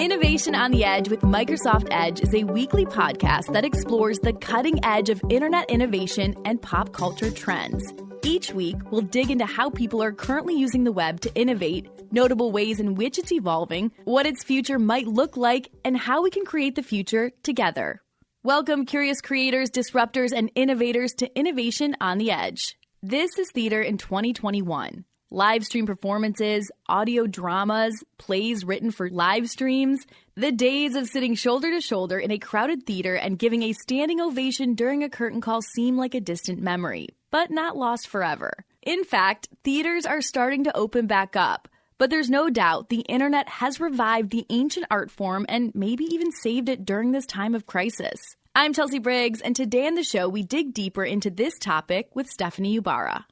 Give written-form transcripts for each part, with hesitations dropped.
Innovation on the Edge with Microsoft Edge is a weekly podcast that explores the cutting edge of internet innovation and pop culture trends. Each week, we'll dig into how people are currently using the web to innovate, notable ways in which it's evolving, what its future might look like, and how we can create the future together. Welcome, curious creators, disruptors, and innovators to Innovation on the Edge. This is theater in 2021. Live stream performances, audio dramas, plays written for live streams. The days of sitting shoulder to shoulder in a crowded theater and giving a standing ovation during a curtain call seem like a distant memory, but not lost forever. In fact, theaters are starting to open back up, but there's no doubt the internet has revived the ancient art form and maybe even saved it during this time of crisis. I'm Chelsea Briggs, and today on the show we dig deeper into this topic with Stephanie Ybarra.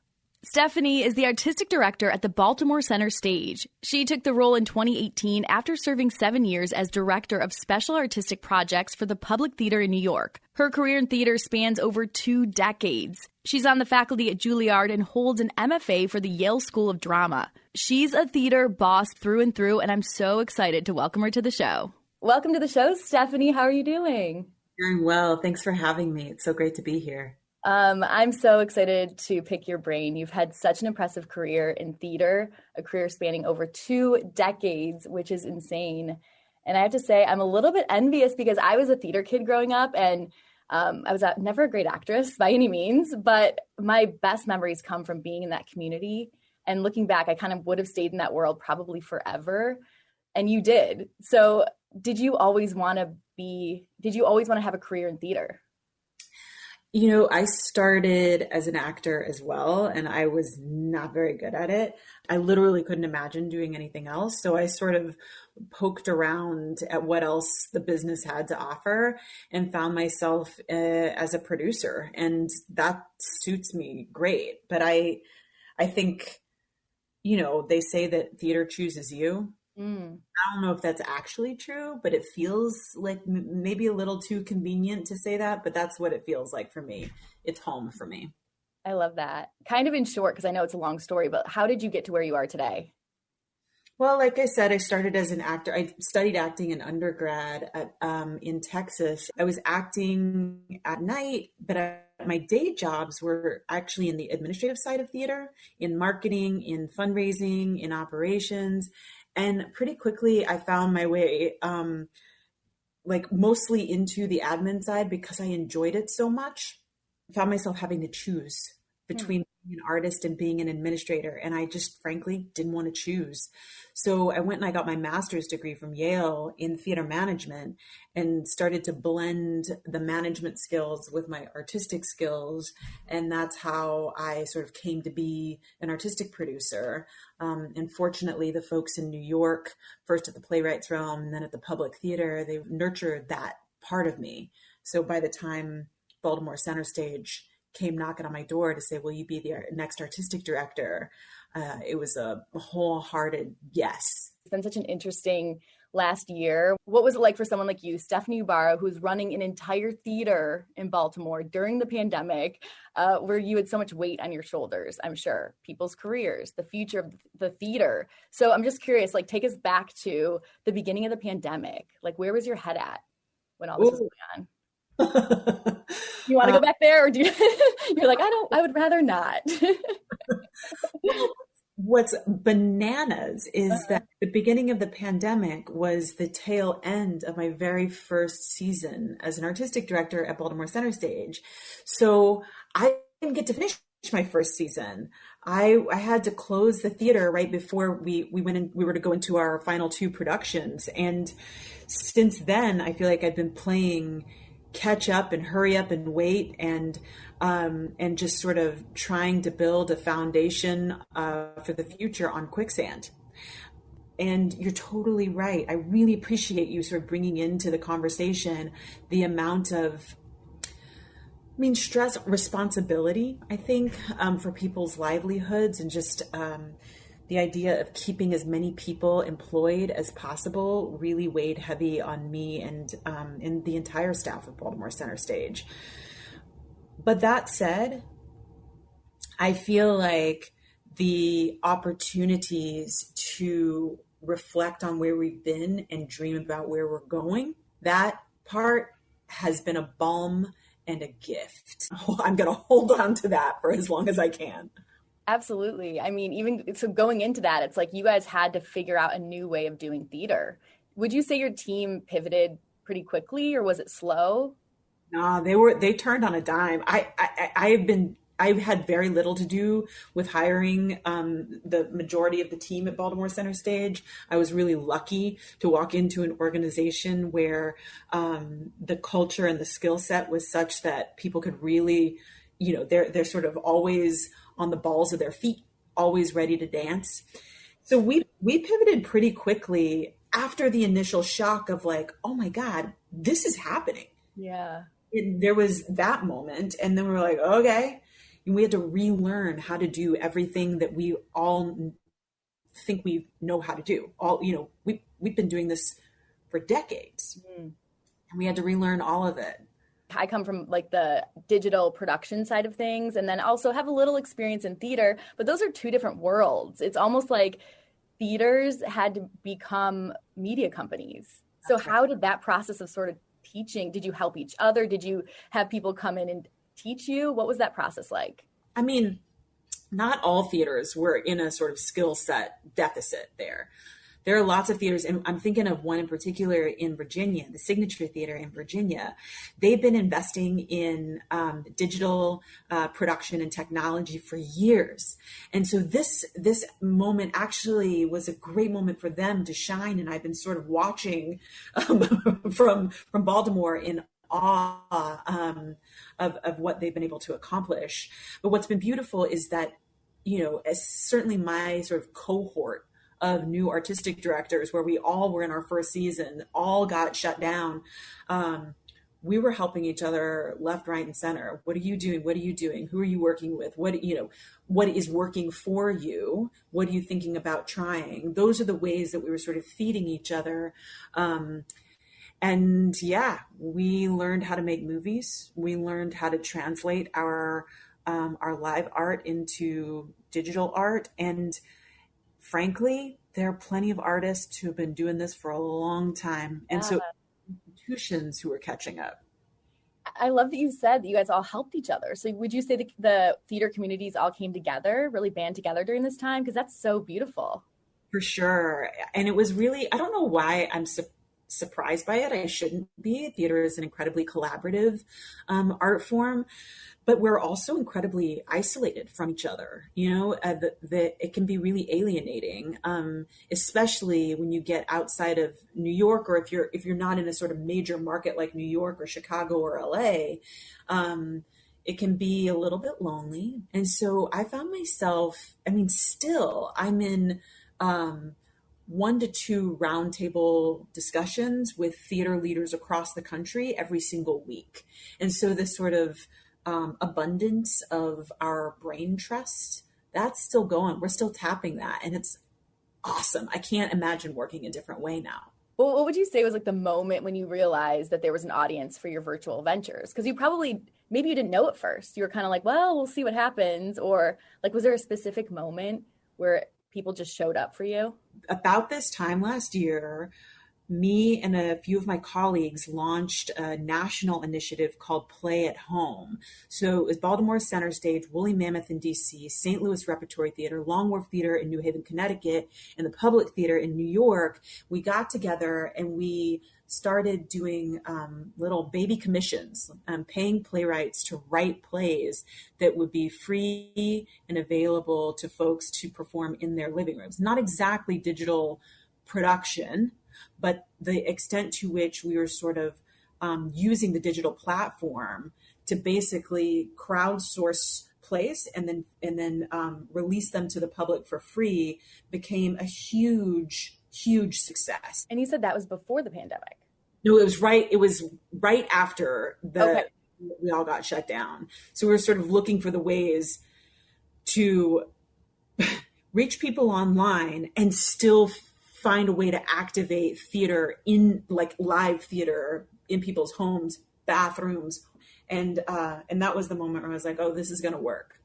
Stephanie is the artistic director at the Baltimore Center Stage. She took the role in 2018 after serving 7 years as director of special artistic projects for the Public Theater in New York. Her career in theater spans over 2 decades. She's on the faculty at Juilliard and holds an MFA for the Yale School of Drama. She's a theater boss through and through, and I'm so excited to welcome her to the show. Welcome to the show, Stephanie. How are you doing? Doing well. Thanks for having me. It's so great to be here. I'm so excited to pick your brain. You've had such an impressive career in theater, a career spanning over 2 decades, which is insane. And I have to say, I'm a little bit envious because I was a theater kid growing up, and I was never a great actress by any means, but my best memories come from being in that community. And looking back, I kind of would have stayed in that world probably forever. And you did. So did you always want to have a career in theater? You know, I started as an actor as well, and I was not very good at it. I literally couldn't imagine doing anything else. So I sort of poked around at what else the business had to offer and found myself as a producer. And that suits me great. But I think, you know, they say that theater chooses you. I don't know if that's actually true, but it feels like maybe a little too convenient to say that, but that's what it feels like for me. It's home for me. I love that. Kind of in short, because I know it's a long story, but how did you get to where you are today? Well, like I said, I started as an actor. I studied acting in undergrad in Texas. I was acting at night, but my day jobs were actually in the administrative side of theater, in marketing, in fundraising, in operations. And pretty quickly, I found my way, mostly into the admin side because I enjoyed it so much. I found myself having to choose between being an artist and being an administrator. And I just frankly didn't want to choose. So I went and I got my master's degree from Yale in theater management and started to blend the management skills with my artistic skills. And that's how I sort of came to be an artistic producer. And fortunately, the folks in New York, first at the Playwrights Realm and then at the Public Theater, they nurtured that part of me. So by the time Baltimore Center Stage came knocking on my door to say, will you be the next artistic director? It was a wholehearted yes. It's been such an interesting last year. What was it like for someone like you, Stephanie Ybarra, who's running an entire theater in Baltimore during the pandemic, where you had so much weight on your shoulders, I'm sure, people's careers, the future of the theater. So I'm just curious, take us back to the beginning of the pandemic. Where was your head at when all this was going on? You want to go back there, or do you're like, I would rather not. What's bananas is that the beginning of the pandemic was the tail end of my very first season as an artistic director at Baltimore Center Stage. So I didn't get to finish my first season. I had to close the theater right before we were to go into our final 2 productions. And since then, I feel like I've been playing catch up and hurry up and wait and just sort of trying to build a foundation for the future on quicksand. And you're totally right. I really appreciate you sort of bringing into the conversation the amount of, stress, responsibility, I think, for people's livelihoods and just the idea of keeping as many people employed as possible really weighed heavy on me and the entire staff of Baltimore Center Stage. But that said, I feel like the opportunities to reflect on where we've been and dream about where we're going, that part has been a balm and a gift. I'm going to hold on to that for as long as I can. Absolutely. I mean, even so going into that, it's like you guys had to figure out a new way of doing theater. Would you say your team pivoted pretty quickly, or was it slow? No, they turned on a dime. I've had very little to do with hiring the majority of the team at Baltimore Center Stage. I was really lucky to walk into an organization where the culture and the skill set was such that people could really, they're sort of always on the balls of their feet, always ready to dance. So we pivoted pretty quickly after the initial shock of like, oh my God, this is happening. Yeah. There was that moment, and then we were like, okay. And we had to relearn how to do everything that we all think we know how to do. We've been doing this for decades, and we had to relearn all of it. I come from like the digital production side of things, and then also have a little experience in theater, but those are two different worlds. It's almost like theaters had to become media companies. So how did that process of sort of teaching, did you help each other? Did you have people come in and teach you? What was that process like? I mean, not all theaters were in a sort of skill set deficit there. There are lots of theaters, and I'm thinking of one in particular in Virginia, the Signature Theater in Virginia. They've been investing in digital production and technology for years. And so this moment actually was a great moment for them to shine. And I've been sort of watching from Baltimore in awe of what they've been able to accomplish. But what's been beautiful is that, as certainly my sort of cohort of new artistic directors, where we all were in our first season, all got shut down. We were helping each other left, right, and center. What are you doing? What are you doing? Who are you working with? What is working for you? What are you thinking about trying? Those are the ways that we were sort of feeding each other. And yeah, we learned how to make movies. We learned how to translate our live art into digital art. And frankly, there are plenty of artists who have been doing this for a long time. And so institutions who are catching up. I love that you said that you guys all helped each other. So would you say the theater communities all came together, really band together during this time? Because that's so beautiful. For sure. And it was really, I don't know why I'm surprised by it. I shouldn't be. Theater is an incredibly collaborative art form, but we're also incredibly isolated from each other. It can be really alienating, especially when you get outside of New York, or if you're not in a sort of major market like New York or Chicago or LA. It can be a little bit lonely. And so I found myself, still I'm in 1 to 2 roundtable discussions with theater leaders across the country every single week. And so this sort of abundance of our brain trust, that's still going. We're still tapping that. And it's awesome. I can't imagine working a different way now. Well, what would you say was like the moment when you realized that there was an audience for your virtual ventures? Because maybe you didn't know at first. You were kind of like, well, we'll see what happens. Or like, was there a specific moment where people just showed up for you? About this time last year, me and a few of my colleagues launched a national initiative called Play at Home. So it was Baltimore Center Stage, Woolly Mammoth in DC, St. Louis Repertory Theater, Long Wharf Theater in New Haven, Connecticut, and the Public Theater in New York. We got together and we started doing little baby commissions, paying playwrights to write plays that would be free and available to folks to perform in their living rooms. Not exactly digital production, but the extent to which we were sort of using the digital platform to basically crowdsource plays and then release them to the public for free became a huge success. And you said that was before the pandemic. No, it was right after we all got shut down. So we were sort of looking for the ways to reach people online and still find a way to activate theater in like live theater in people's homes, bathrooms. And that was the moment where I was like, oh, this is going to work.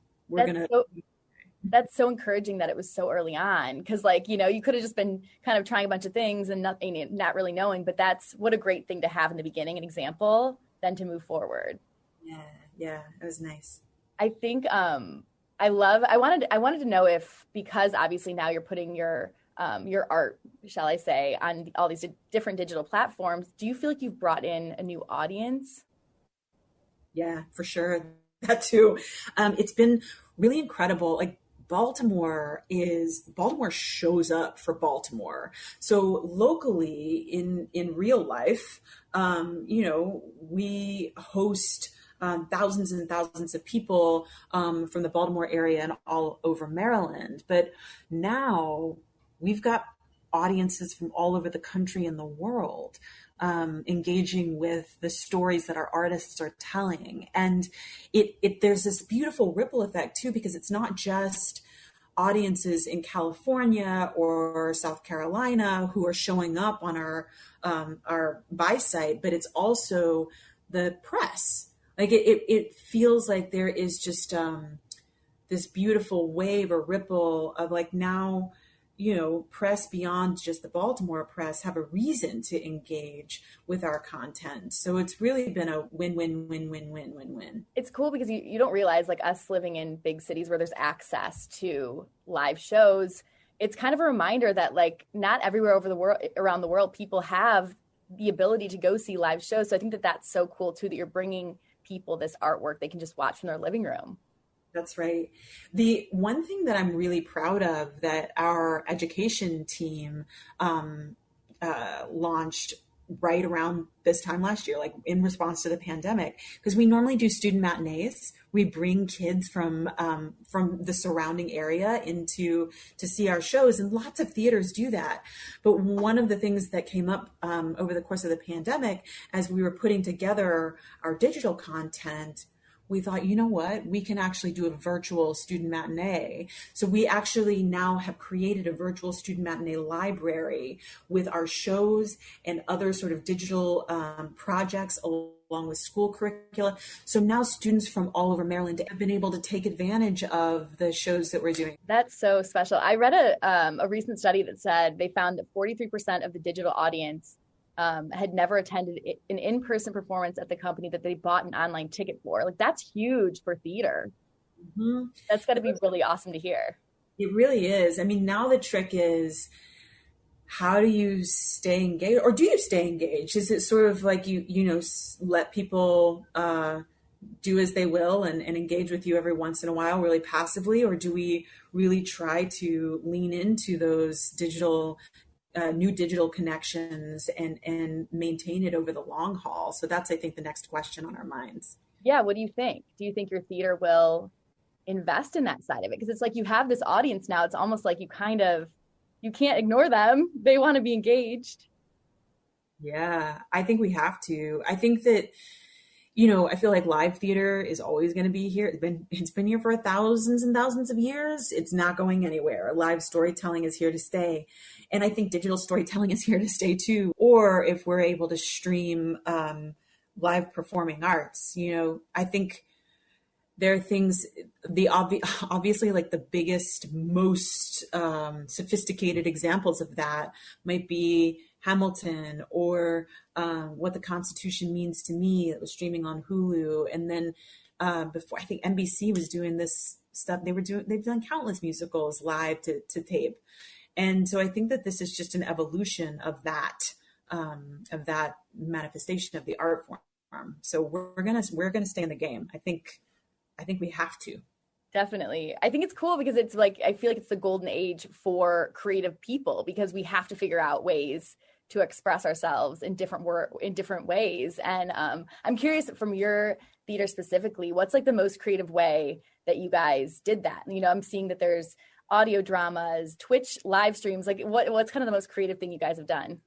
That's so encouraging that it was so early on. Cause like, you could have just been kind of trying a bunch of things and not really knowing, but that's what a great thing to have in the beginning, an example, then to move forward. Yeah, it was nice. I think I wanted to know if, because obviously now you're putting your art, shall I say, on all these different digital platforms, do you feel like you've brought in a new audience? Yeah, for sure. That too. It's been really incredible. Like Baltimore shows up for Baltimore. So locally in real life, we host thousands and thousands of people from the Baltimore area and all over Maryland. But now we've got audiences from all over the country and the world engaging with the stories that our artists are telling. And there's this beautiful ripple effect too, because it's not just audiences in California or South Carolina who are showing up on our buy site, but it's also the press. Like it feels like there is just this beautiful wave or ripple of like now, press beyond just the Baltimore press have a reason to engage with our content. So it's really been a win. It's cool because you don't realize, like us living in big cities where there's access to live shows, it's kind of a reminder that like not everywhere around the world people have the ability to go see live shows. So I think that that's so cool too, that you're bringing people this artwork they can just watch from their living room. That's right. The one thing that I'm really proud of that our education team launched right around this time last year, like in response to the pandemic, because we normally do student matinees. We bring kids from the surrounding area to see our shows, and lots of theaters do that. But one of the things that came up over the course of the pandemic, as we were putting together our digital content, we thought, you know what, we can actually do a virtual student matinee. So we actually now have created a virtual student matinee library with our shows and other sort of digital projects along with school curricula. So now students from all over Maryland have been able to take advantage of the shows that we're doing. That's so special. I read a recent study that said they found that 43% of the digital audience had never attended an in-person performance at the company that they bought an online ticket for. Like that's huge for theater. Mm-hmm. That's got to be really awesome to hear. It really is. I mean, now the trick is, how do you stay engaged, or do you stay engaged? Is it sort of like you let people do as they will and engage with you every once in a while, really passively, or do we really try to lean into those new digital connections and maintain it over the long haul? So that's, I think, the next question on our minds. Yeah. What do you think? Do you think your theater will invest in that side of it? Because it's like you have this audience now. It's almost like you can't ignore them. They want to be engaged. Yeah, I think we have to. I think that, I feel like live theater is always going to be here. It's been here for thousands and thousands of years. It's not going anywhere. Live storytelling is here to stay. And I think digital storytelling is here to stay too. Or if we're able to stream live performing arts, I think there are things, obviously like the biggest, most sophisticated examples of that might be Hamilton, or What the Constitution Means to Me, that was streaming on Hulu. And then before, I think NBC was doing this stuff. They've done countless musicals live to tape. And so I think that this is just an evolution of that manifestation of the art form. So we're gonna stay in the game. I think we have to. Definitely. I think it's cool because it's like, I feel like it's the golden age for creative people, because we have to figure out ways to express ourselves in different ways. And I'm curious, from your theater specifically, what's like the most creative way that you guys did that? I'm seeing that there's audio dramas, Twitch live streams. Like what's kind of the most creative thing you guys have done?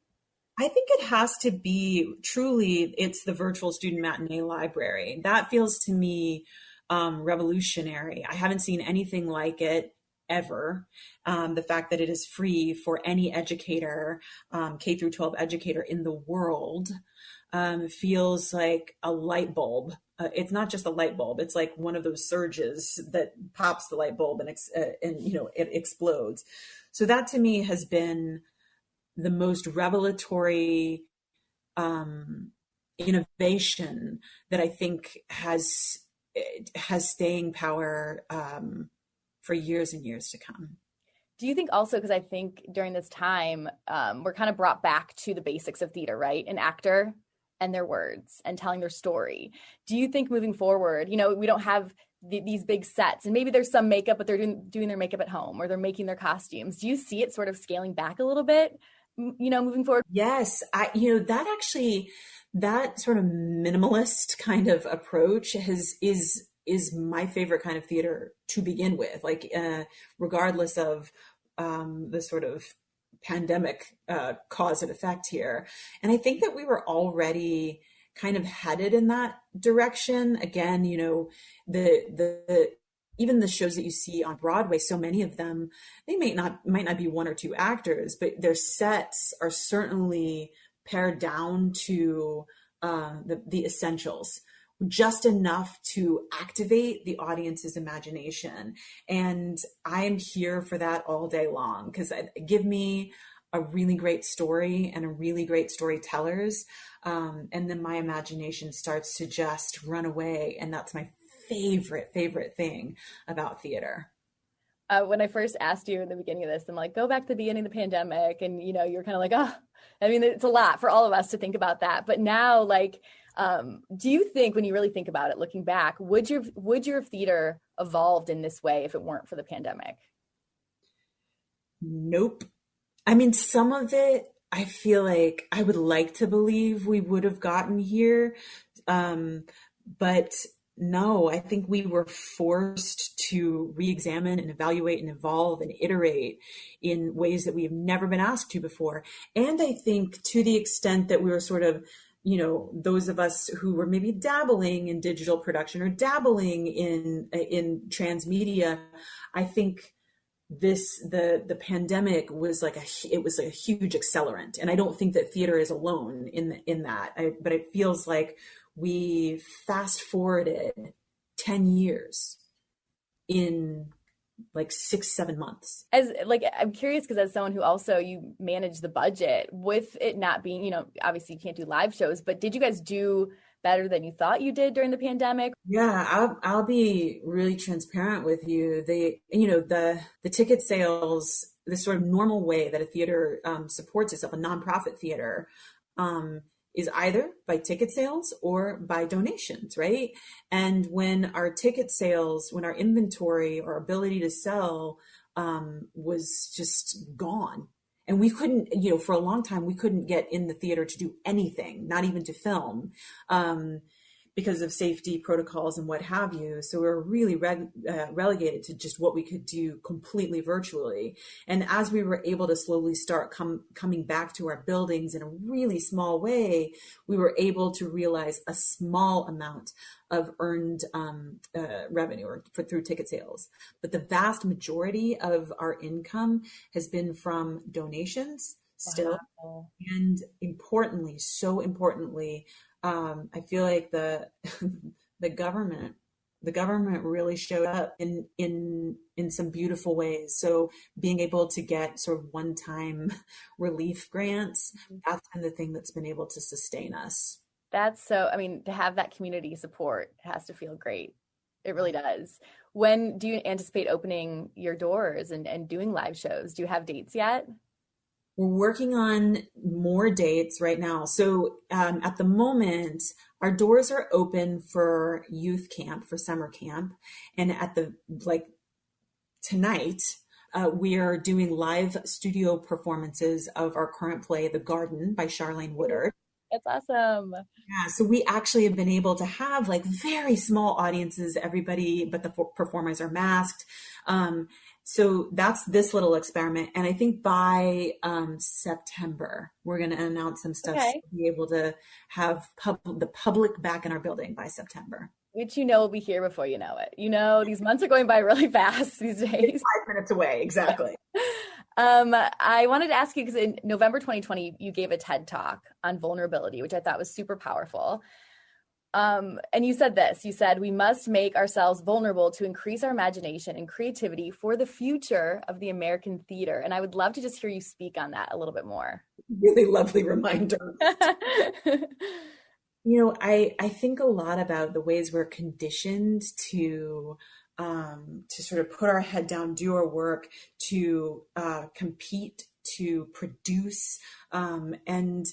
I think it has to be it's the virtual student matinee library. That feels to me revolutionary. I haven't seen anything like it ever. The fact that it is free for any educator, K through 12 educator in the world, feels like a light bulb. It's not just a light bulb. It's like one of those surges that pops the light bulb and it explodes. So that to me has been the most revelatory innovation that I think has staying power for years and years to come. Do you think also, because I think during this time, we're kind of brought back to the basics of theater, right? An actor and their words and telling their story. Do you think moving forward, we don't have these big sets and maybe there's some makeup, but they're doing their makeup at home or they're making their costumes. Do you see it sort of scaling back a little bit, moving forward? Yes. That sort of minimalist kind of approach is my favorite kind of theater to begin with, like regardless of the sort of pandemic cause and effect here. And I think that we were already kind of headed in that direction. Again, the even the shows that you see on Broadway, so many of them, they might not be one or two actors, but their sets are certainly pared down to the essentials, just enough to activate the audience's imagination. And I am here for that all day long, because give me a really great story and a really great storytellers. And then my imagination starts to just run away. And that's my favorite thing about theater. When I first asked you in the beginning of this, I'm like, go back to the beginning of the pandemic. And, you're kind of like, oh, I mean, it's a lot for all of us to think about that. But now, do you think, when you really think about it, looking back, would your theater evolved in this way if it weren't for the pandemic? Nope. I mean, some of it, I feel like I would like to believe we would have gotten here. But no, I think we were forced to re-examine and evaluate and evolve and iterate in ways that we have never been asked to before. And I think to the extent that we were sort of, those of us who were maybe dabbling in digital production or dabbling in transmedia, I think the pandemic was like a huge accelerant. And I don't think that theater is alone in that, but it feels like we fast forwarded 10 years in like 6-7 months. I'm curious, because as someone who also, you manage the budget, with it not being, obviously you can't do live shows, but did you guys do better than you thought you did during the pandemic? Yeah, I'll be really transparent with you. The ticket sales, the sort of normal way that a theater supports itself, a nonprofit theater, is either by ticket sales or by donations, right? And when our inventory or ability to sell was just gone, and we couldn't, for a long time, we couldn't get in the theater to do anything, not even to film, because of safety protocols and what have you. So we were really relegated to just what we could do completely virtually. And as we were able to slowly start coming back to our buildings in a really small way, we were able to realize a small amount of earned revenue through ticket sales. But the vast majority of our income has been from donations still. Wow. And so importantly, I feel like the government really showed up in some beautiful ways. So being able to get sort of one-time relief grants, that's been the thing that's been able to sustain us. To have that community support, it has to feel great. It really does. When do you anticipate opening your doors and doing live shows? Do you have dates yet? We're working on more dates right now. So at the moment, our doors are open for youth camp, for summer camp. And tonight, we are doing live studio performances of our current play, The Garden by Charlene Woodard. That's awesome. Yeah, so we actually have been able to have very small audiences, everybody but the performers are masked. So that's this little experiment. And I think by September, we're going to announce some stuff to be able to have the public back in our building by September. Which will be here before you know it. These months are going by really fast these days. It's 5 minutes away, exactly. I wanted to ask you, because in November 2020, you gave a TED Talk on vulnerability, which I thought was super powerful. And you said this, you said, we must make ourselves vulnerable to increase our imagination and creativity for the future of the American theater. And I would love to just hear you speak on that a little bit more. Really lovely reminder. I think a lot about the ways we're conditioned to sort of put our head down, do our work, to compete, to produce. And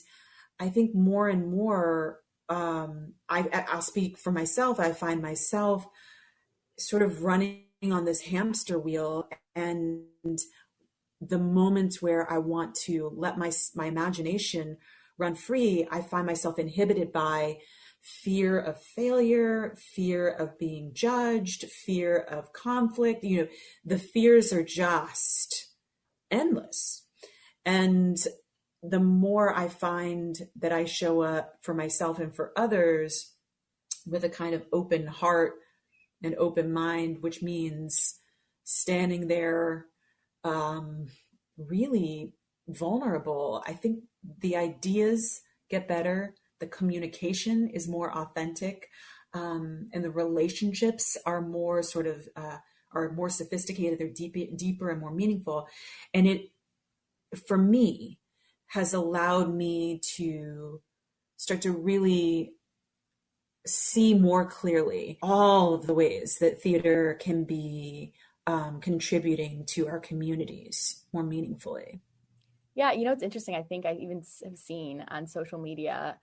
I think more and more, I'll speak for myself. I find myself sort of running on this hamster wheel, and the moments where I want to let my imagination run free, I find myself inhibited by fear of failure, fear of being judged, fear of conflict. The fears are just endless. And the more I find that I show up for myself and for others with a kind of open heart and open mind, which means standing there really vulnerable, I think the ideas get better, the communication is more authentic, and the relationships are more sort of are more sophisticated, they're deeper and more meaningful. And it, for me, has allowed me to start to really see more clearly all of the ways that theater can be contributing to our communities more meaningfully. Yeah, it's interesting. I think I even have seen on social media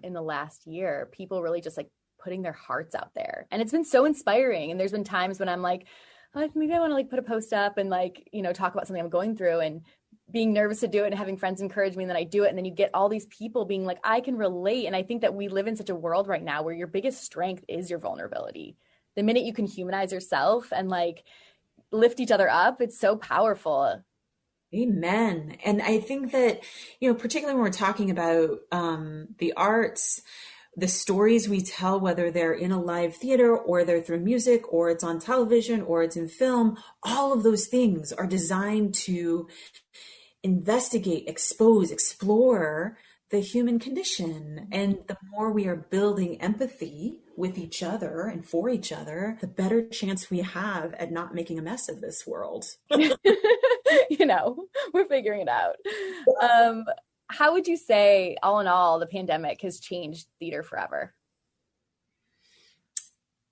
in the last year, people really just like putting their hearts out there. And it's been so inspiring. And there's been times when I'm like, oh, maybe I want to like put a post up and like, talk about something I'm going through, and being nervous to do it and having friends encourage me, and then I do it. And then you get all these people being like, I can relate. And I think that we live in such a world right now where your biggest strength is your vulnerability. The minute you can humanize yourself and like lift each other up, it's so powerful. Amen. And I think that, particularly when we're talking about the arts, the stories we tell, whether they're in a live theater or they're through music or it's on television or it's in film, all of those things are designed to investigate, expose, explore the human condition. And the more we are building empathy with each other and for each other, the better chance we have at not making a mess of this world. We're figuring it out. How would you say, all in all, the pandemic has changed theater forever?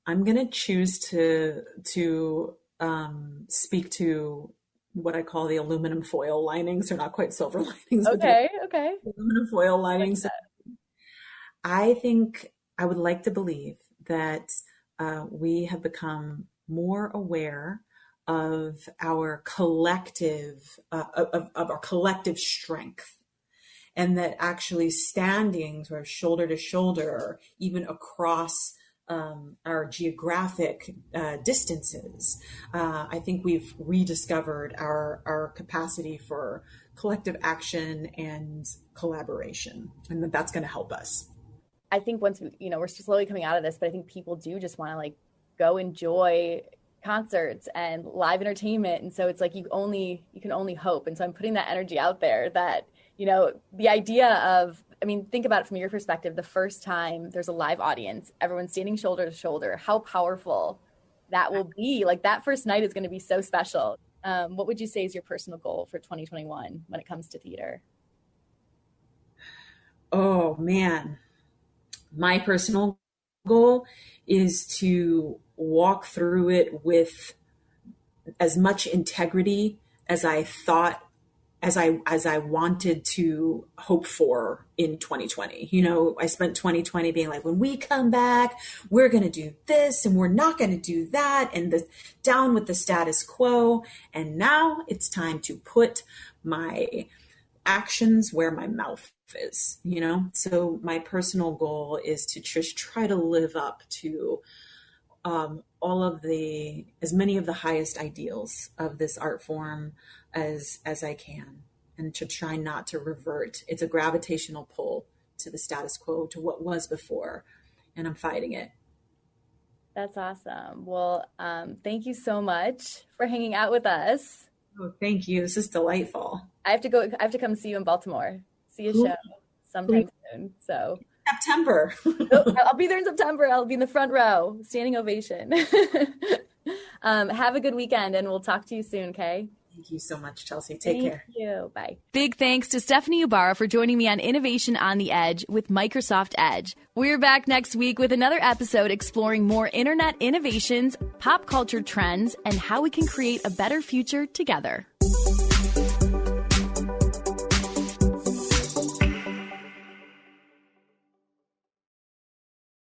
I'm going to choose to speak to what I call the aluminum foil linings. They're not quite silver linings. Okay. Aluminum foil linings. I think I would like to believe that we have become more aware of our collective of our collective strength, and that actually standing sort of shoulder to shoulder, even across our geographic distances, I think we've rediscovered our capacity for collective action and collaboration, and that's going to help us. I think once we're slowly coming out of this, but I think people do just want to like go enjoy concerts and live entertainment, and so it's like you can only hope. And so I'm putting that energy out there that the idea of, think about it from your perspective, the first time there's a live audience, everyone's standing shoulder to shoulder, how powerful that will be. Like that first night is going to be so special. What would you say is your personal goal for 2021 when it comes to theater? Oh man, my personal goal is to walk through it with as much integrity as I thought, as I wanted to hope for in 2020. I spent 2020 being like, when we come back, we're going to do this and we're not going to do that, and down with the status quo. And now it's time to put my actions where my mouth is, So my personal goal is to just try to live up to all of as many of the highest ideals of this art form as I can, and to try not to revert. It's a gravitational pull to the status quo, to what was before, and I'm fighting it. That's awesome. Well, thank you so much for hanging out with us. Oh, thank you. This is delightful. I have to come see you in Baltimore. See a show sometime soon. So September. I'll be there in September. I'll be in the front row, standing ovation. Have a good weekend, and we'll talk to you soon, okay? Thank you so much, Chelsea. Take care. Thank you. Bye. Big thanks to Stephanie Ybarra for joining me on Innovation on the Edge with Microsoft Edge. We're back next week with another episode exploring more internet innovations, pop culture trends, and how we can create a better future together.